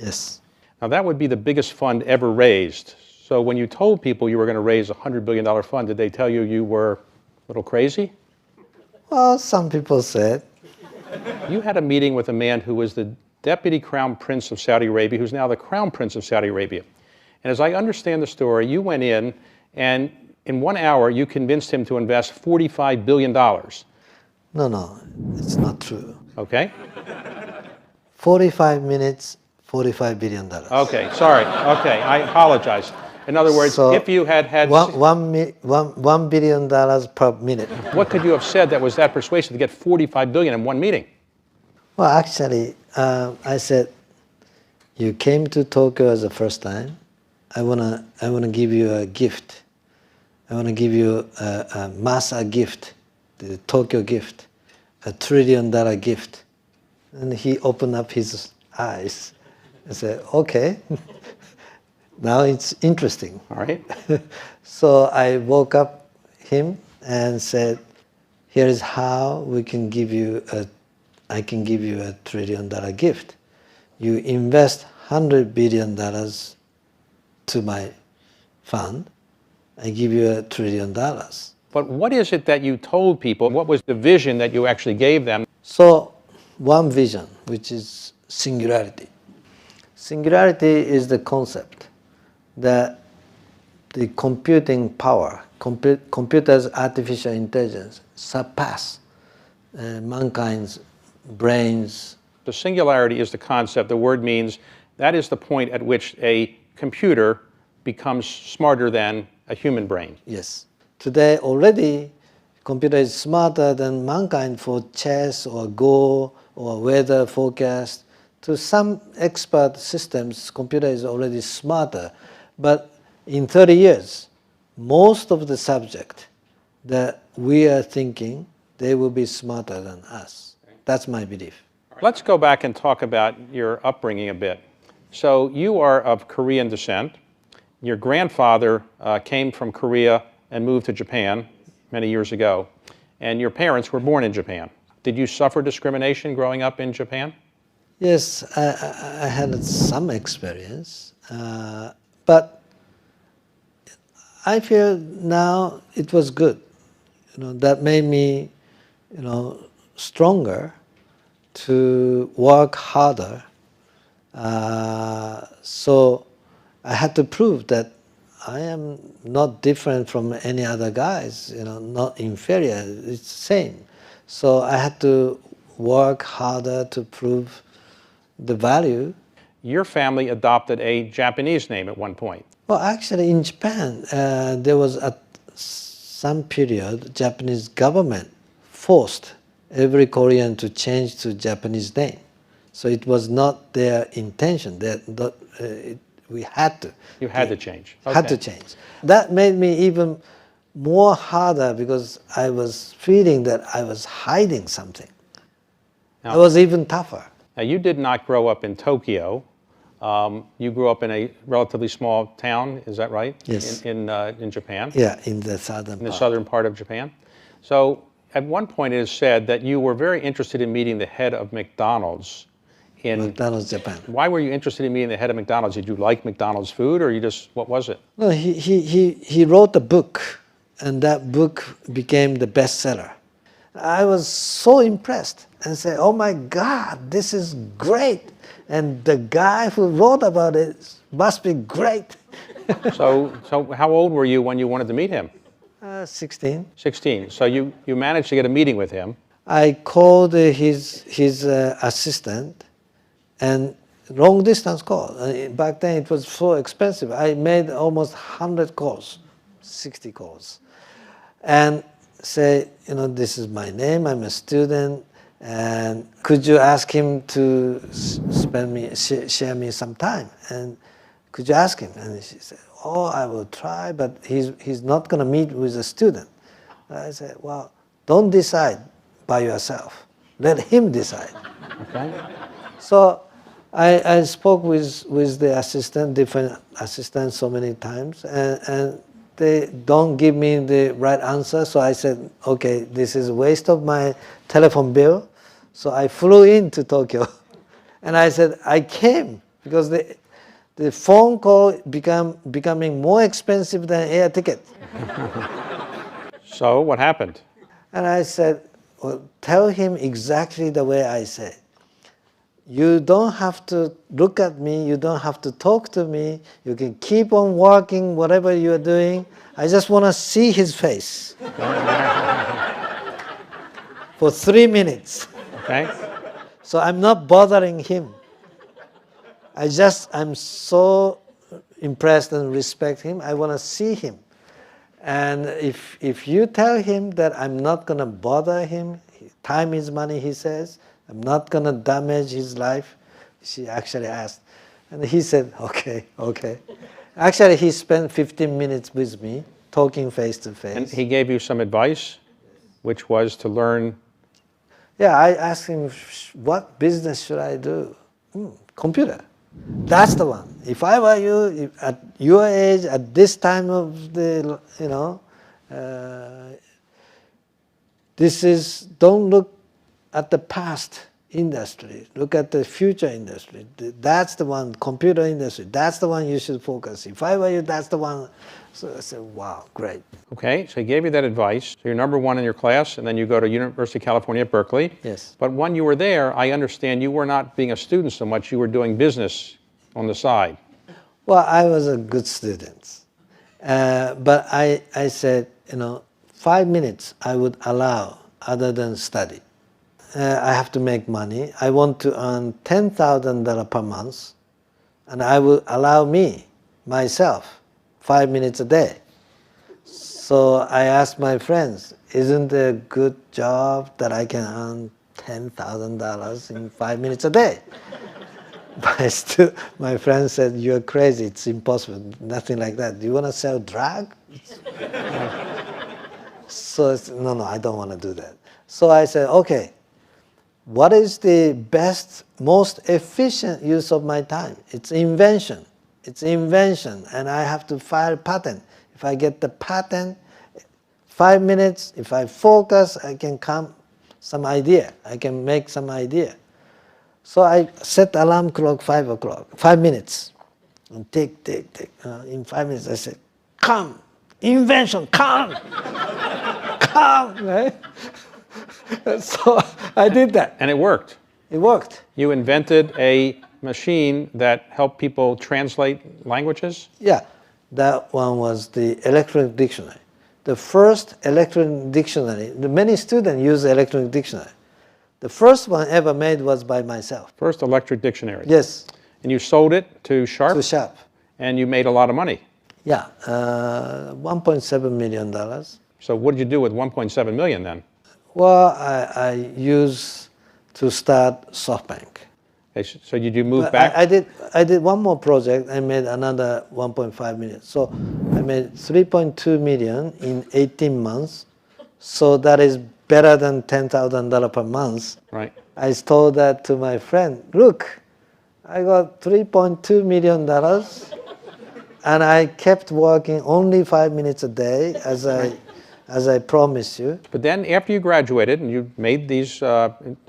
Yes. Now that would be the biggest fund ever raised. So when you told people you were going to raise a $100 billion fund, did they tell you you were a little crazy? Well, some people said. You had a meeting with a man who was the Deputy Crown Prince of Saudi Arabia, who's now the Crown Prince of Saudi Arabia. And as I understand the story, you went in and in 1 hour you convinced him to invest $45 billion. No, it's not true. Okay? 45 minutes, $45 billion. Okay, sorry. Okay, I apologize. In other words, So if you had had... $1 billion per minute. What could you have said that was that persuasive to get $45 billion in one meeting? Well, actually, I said, you came to Tokyo as the first time. I wanna give you a gift. I wanna give you a Masa gift, the Tokyo gift, $1 trillion gift. And he opened up his eyes and said, okay, now it's interesting. All right. So I woke up him and said, here is how we can give you I can give you $1 trillion gift. You invest $100 billion to my fund, I give you $1 trillion. But what is it that you told people? What was the vision that you actually gave them? So one vision, which is singularity. Singularity is the concept that the computing power, computers' artificial intelligence surpass mankind's brains. The singularity is the concept. The word means that is the point at which a computer becomes smarter than a human brain. Yes. Today already, computer is smarter than mankind for chess or Go or weather forecast. To some expert systems, computer is already smarter. But in 30 years, most of the subject that we are thinking, they will be smarter than us. That's my belief. Let's go back and talk about your upbringing a bit. So you are of Korean descent. Your grandfather came from Korea and moved to Japan many years ago. And your parents were born in Japan. Did you suffer discrimination growing up in Japan? Yes, I had some experience. But I feel now it was good. That made me, stronger to work harder. So I had to prove that I am not different from any other guys, not inferior, it's the same. So I had to work harder to prove the value. Your family adopted a Japanese name at one point. Well, actually in Japan, there was at some period, Japanese government forced every Korean to change to Japanese name. So it was not their intention. We had to. You had to change. Okay. Had to change. That made me even more harder because I was feeling that I was hiding something. Now, I was even tougher. Now you did not grow up in Tokyo. You grew up in a relatively small town, is that right? Yes. In Japan? Yeah, in the southern part. In the southern part of Japan. So at one point it is said that you were very interested in meeting the head of McDonald's in McDonald's, Japan. Why were you interested in meeting the head of McDonald's? Did you like McDonald's food, or you just, what was it? No, he wrote a book, and that book became the bestseller. I was so impressed and said, oh my God, this is great. And the guy who wrote about it must be great. So how old were you when you wanted to meet him? 16. 16. So you managed to get a meeting with him. I called his assistant, and long distance call. Back then it was so expensive. I made almost 100 calls, 60 calls. And say, this is my name, I'm a student, and could you ask him to share me some time? And could you ask him? And she said, oh, I will try, but he's not going to meet with a student. I said, well, don't decide by yourself. Let him decide. Okay. So I spoke with the assistant, different assistants so many times, and they don't give me the right answer. So I said, okay, this is a waste of my telephone bill. So I flew into Tokyo. And I said, I came because the phone call becoming more expensive than air ticket. So what happened? And I said, well, tell him exactly the way I said. You don't have to look at me, you don't have to talk to me, you can keep on working whatever you're doing. I just want to see his face for 3 minutes. Okay? So I'm not bothering him. I'm so impressed and respect him, I want to see him. And if you tell him that I'm not going to bother him, time is money, he says, I'm not going to damage his life, she actually asked. And he said, okay, okay. Actually, he spent 15 minutes with me, talking face to face. And he gave you some advice, which was to learn. Yeah, I asked him, what business should I do? Computer. That's the one. If I were you, at your age, at this time of the, don't look at the past industry, look at the future industry. That's the one, computer industry, that's the one you should focus. If I were you, that's the one. So I said, wow, great. Okay, so he gave you that advice. So you're number one in your class, and then you go to University of California at Berkeley. Yes. But when you were there, I understand you were not being a student so much, you were doing business on the side. Well, I was a good student. But I said, 5 minutes I would allow other than study. I have to make money. I want to earn $10,000 per month, and I will allow myself, 5 minutes a day. So I asked my friends, isn't it a good job that I can earn $10,000 in 5 minutes a day? But my friend said, you're crazy, it's impossible, nothing like that. Do you want to sell drug? So I said, no, I don't want to do that. So I said, okay, what is the best, most efficient use of my time? It's invention. It's invention, and I have to file a patent. If I get the patent, 5 minutes, if I focus, I can come some idea. I can make some idea. So I set alarm clock 5 o'clock, 5 minutes. And tick. In 5 minutes I said, come, invention, come, come, right? So I did that. And it worked. It worked. You invented a machine that helped people translate languages? Yeah, that one was the electronic dictionary. The first electronic dictionary, many students use electronic dictionary. The first one ever made was by myself. First electric dictionary. Yes. And you sold it to Sharp? To Sharp. And you made a lot of money. Yeah, $1.7 million. So what did you do with 1.7 million then? Well, I used to start SoftBank. Okay, so did you move back? I did one more project. I made another 1.5 million. So I made 3.2 million in 18 months. So that is better than $10,000 per month. Right. I told that to my friend. Look, I got $3.2 million, and I kept working only 5 minutes a day, as I promised you. But then after you graduated and you made these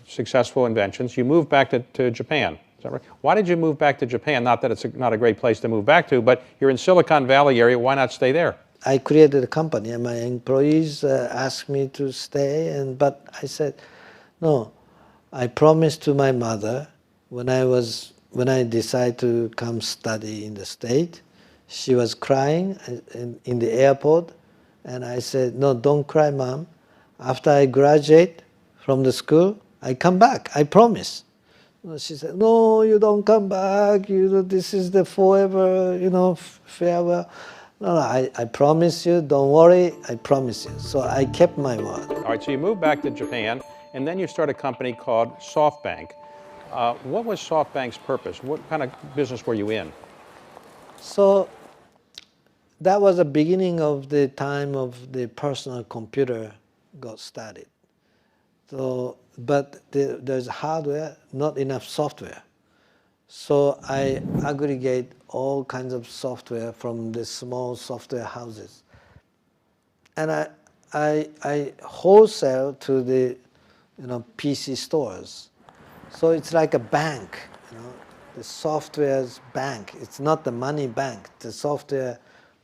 successful inventions, you moved back to Japan. Is that right? Why did you move back to Japan? Not that it's not a great place to move back to, but you're in Silicon Valley area. Why not stay there? I created a company, and my employees asked me to stay, but I said, no. I promised to my mother when I decided to come study in the States. She was crying in the airport, and I said, no, don't cry, Mom. After I graduate from the school, I come back. I promise. She said, no, you don't come back. This is the forever, farewell. No, I promise you, don't worry, I promise you. So I kept my word. All right, so you moved back to Japan, and then you started a company called SoftBank. What was SoftBank's purpose? What kind of business were you in? So that was the beginning of the time of the personal computer got started. So, but there's hardware, not enough software. So I aggregate all kinds of software from the small software houses. And I wholesale to the PC stores. So it's like a bank. the software's bank. It's not the money bank. The software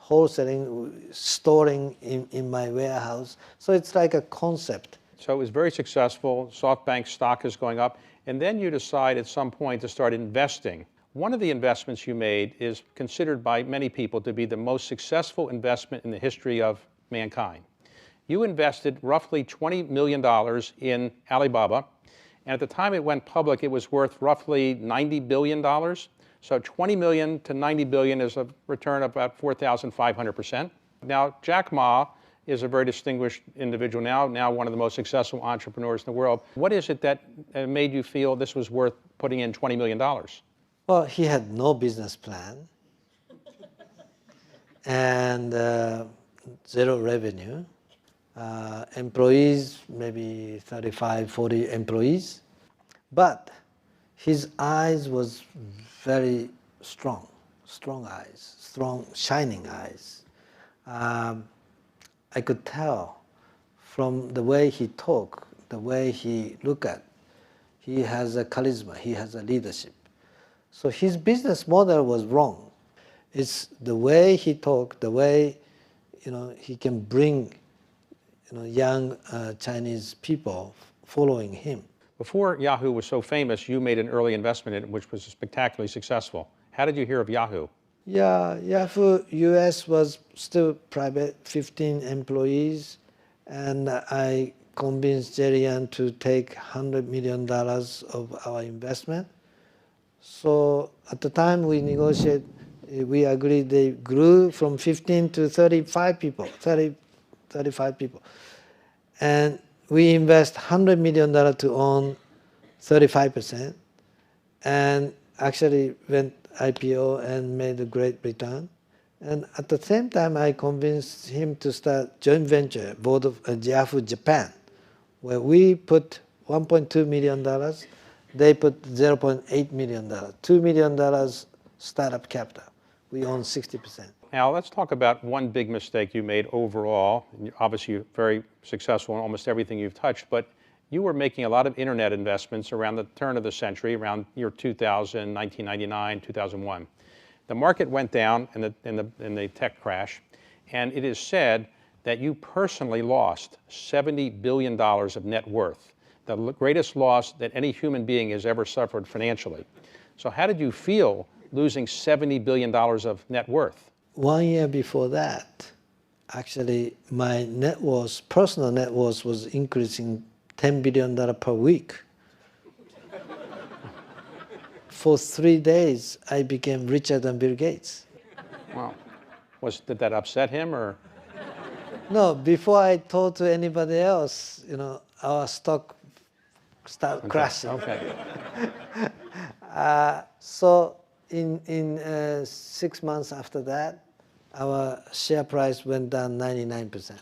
wholesaling, storing in my warehouse. So it's like a concept. So it was very successful. SoftBank stock is going up. And then you decide at some point to start investing. One of the investments you made is considered by many people to be the most successful investment in the history of mankind. You invested roughly $20 million in Alibaba. And at the time it went public, it was worth roughly $90 billion. So 20 million to 90 billion is a return of about 4,500%. Now, Jack Ma is a very distinguished individual now one of the most successful entrepreneurs in the world. What is it that made you feel this was worth putting in $20 million? Well, he had no business plan and zero revenue. Employees, maybe 35, 40 employees. But his eyes was very strong eyes, strong, shining eyes. I could tell from the way he talked, the way he looked at, he has a charisma, he has a leadership. So his business model was wrong. It's the way he talked, the way he can bring young Chinese people following him. Before Yahoo was so famous, you made an early investment in it, which was spectacularly successful. How did you hear of Yahoo? Yeah, Yahoo US was still private, 15 employees, and I convinced Jerry to take $100 million of our investment. So at the time we negotiated, we agreed they grew from 15 to 35 people, 35 people. And we invest $100 million to own 35%, and actually went IPO and made a great return. And at the same time, I convinced him to start joint venture, board of Yahoo Japan, where we put $1.2 million, they put $0.8 million, $2 million startup capital. We own 60%. Now, let's talk about one big mistake you made overall. Obviously, you're very successful in almost everything you've touched, but you were making a lot of internet investments around the turn of the century, around year 2000, 1999, 2001. The market went down in the tech crash, and it is said that you personally lost $70 billion of net worth, the greatest loss that any human being has ever suffered financially. So how did you feel losing $70 billion of net worth? 1 year before that, actually, my net worth, personal net worth, was increasing $10 billion per week. For 3 days, I became richer than Bill Gates. Wow. Did that upset him, or? No, before I told to anybody else, our stock started crashing. Okay. So in 6 months after that, our share price went down 99%.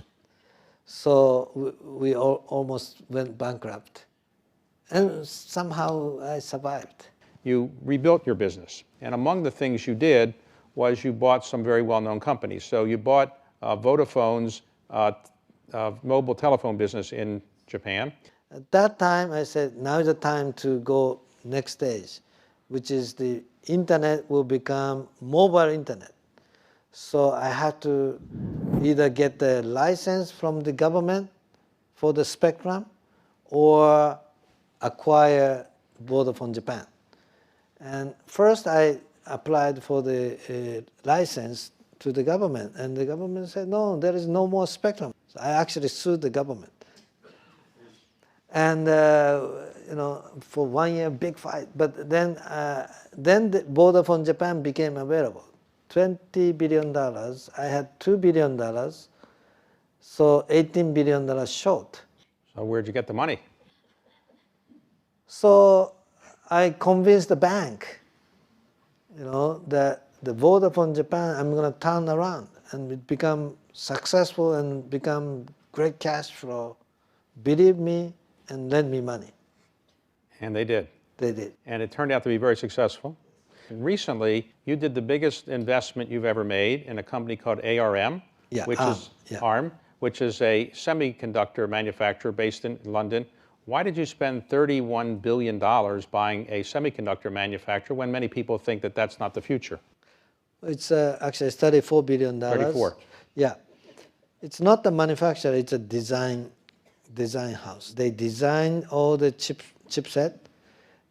So we almost went bankrupt. And somehow I survived. You rebuilt your business. And among the things you did was you bought some very well-known companies. So you bought Vodafone's mobile telephone business in Japan. At that time, I said, now is the time to go next stage, which is the internet will become mobile internet. So I had to either get the license from the government for the spectrum or acquire Vodafone Japan. And first I applied for the license to the government, and the government said, no, there is no more spectrum. So I actually sued the government. And for 1 year, big fight. But then the Vodafone Japan became available. $20 billion. I had $2 billion, so $18 billion short. So where'd you get the money? So I convinced the bank, that the Vodafone Japan, I'm going to turn around and it become successful and become great cash flow. Believe me and lend me money. And they did. They did. And it turned out to be very successful. And recently, you did the biggest investment you've ever made in a company called ARM, which is ARM, which is a semiconductor manufacturer based in London. Why did you spend $31 billion buying a semiconductor manufacturer when many people think that that's not the future? It's actually $34 billion. 34. Yeah. It's not the manufacturer, it's a design house. They design all the chipset.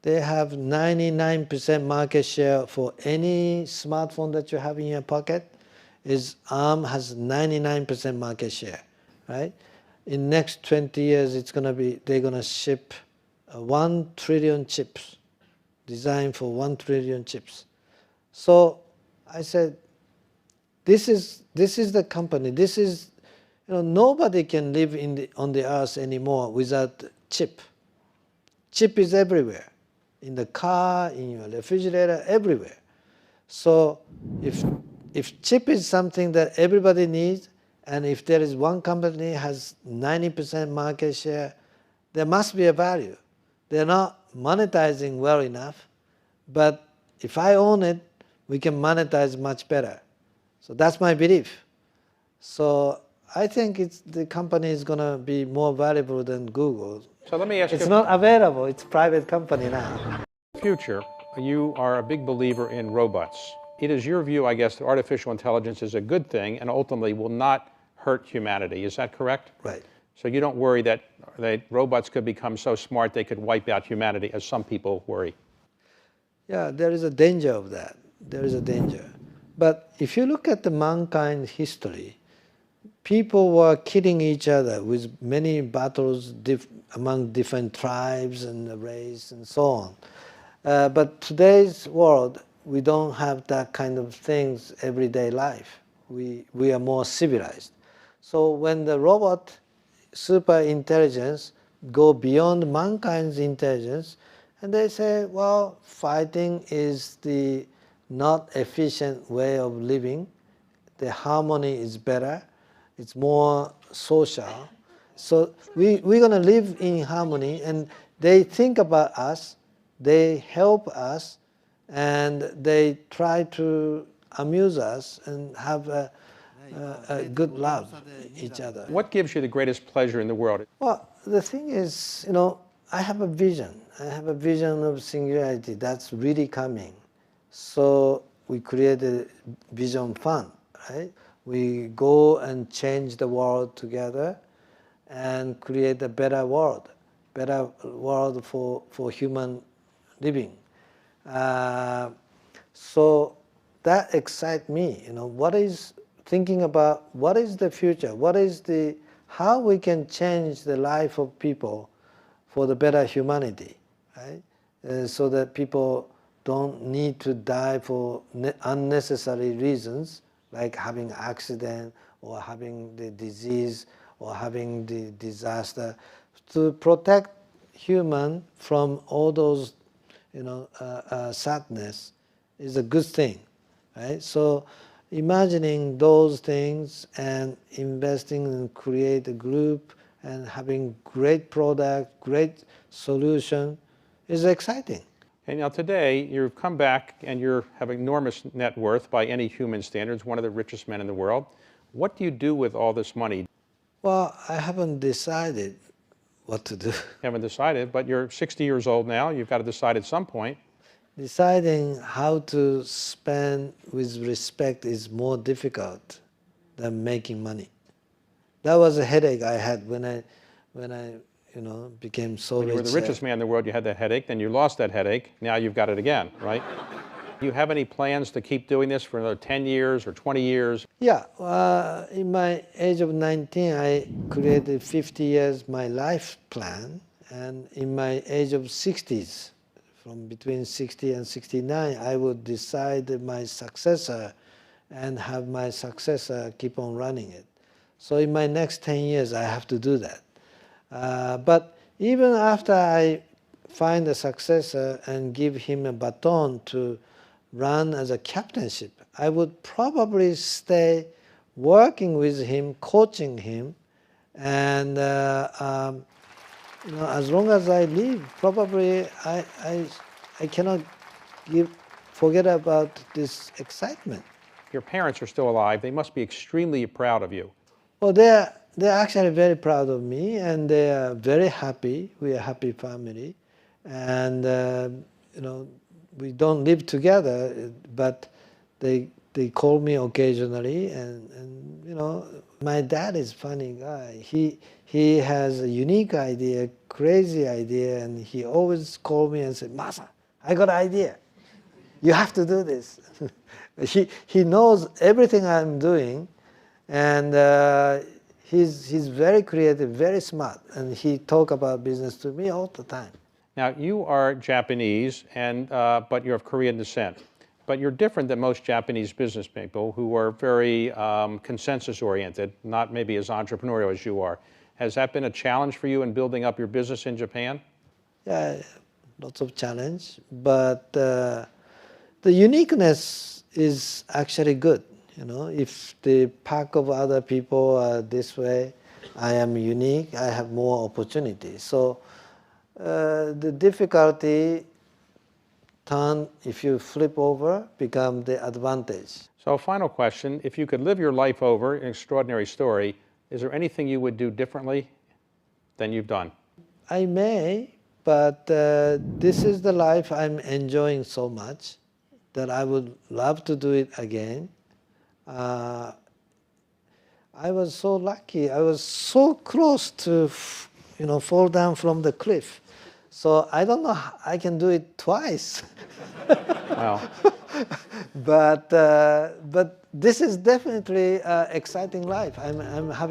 They have 99% market share for any smartphone that you have in your pocket. ARM has 99% market share, right? In next 20 years, they're gonna ship 1 trillion chips, designed for 1 trillion chips. So I said, this is the company. Nobody can live on the earth anymore without chip. Chip is everywhere, in the car, in your refrigerator, everywhere. So if chip is something that everybody needs, and if there is one company has 90% market share, there must be a value. They're not monetizing well enough, but if I own it, we can monetize much better. So that's my belief. So I think the company is going to be more valuable than Google. So let me ask you. It's not available. It's a private company now. Future, you are a big believer in robots. It is your view, I guess, that artificial intelligence is a good thing and ultimately will not hurt humanity. Is that correct? Right. So you don't worry that robots could become so smart they could wipe out humanity, as some people worry? Yeah, there is a danger of that. There is a danger. But if you look at the mankind history, people were killing each other with many battles among different tribes and race and so on. But today's world, we don't have that kind of things everyday life. We are more civilized. So when the robot, super intelligence, go beyond mankind's intelligence, and they say, well, fighting is the not efficient way of living. The harmony is better. It's more social. So we're going to live in harmony, and they think about us, they help us, and they try to amuse us and have a good love each other. What gives you the greatest pleasure in the world? Well, the thing is, I have a vision. I have a vision of singularity that's really coming. So we created a vision fund, right? We go and change the world together and create a better world for human living. So that excites me. Thinking about what is the future, how we can change the life of people for the better humanity, right? So that people don't need to die for unnecessary reasons, like having an accident or having the disease or having the disaster. To protect human from all those, sadness is a good thing, right? So imagining those things and investing and create a group and having great product, great solution is exciting. And now today, you've come back and you have enormous net worth by any human standards, one of the richest men in the world. What do you do with all this money? Well, I haven't decided what to do. You haven't decided, but you're 60 years old now. You've got to decide at some point. Deciding how to spend with respect is more difficult than making money. That was a headache I had when I became so rich. When you were the richest man in the world, you had that headache, then you lost that headache. Now you've got it again, right? Do you have any plans to keep doing this for another 10 years or 20 years? Yeah, in my age of 19, I created 50 years my life plan, and in my age of 60s, from between 60 and 69, I would decide my successor and have my successor keep on running it. So in my next 10 years, I have to do that. But even after I find a successor and give him a baton to run as a captainship, I would probably stay working with him, coaching him, and as long as I live, probably I cannot forget about this excitement. Your parents are still alive. They must be extremely proud of you. Well, they're they're actually very proud of me, and they are very happy. We are a happy family, and we don't live together, but they call me occasionally, and my dad is a funny guy. He has a unique idea, crazy idea, and he always call me and say, "Masa, I got an idea. You have to do this." He knows everything I'm doing, and he's very creative, very smart, and he talk about business to me all the time. Now, you are Japanese, but you're of Korean descent. But you're different than most Japanese business people who are very consensus-oriented, not maybe as entrepreneurial as you are. Has that been a challenge for you in building up your business in Japan? Yeah, lots of challenge, but the uniqueness is actually good. If the pack of other people are this way, I am unique, I have more opportunity. So the difficulty turn, if you flip over, become the advantage. So, final question. If you could live your life over, an extraordinary story, is there anything you would do differently than you've done? I may, but this is the life I'm enjoying so much that I would love to do it again. I was so lucky. I was so close to, fall down from the cliff. So I don't know how I can do it twice. Well, but this is definitely an exciting life. I'm having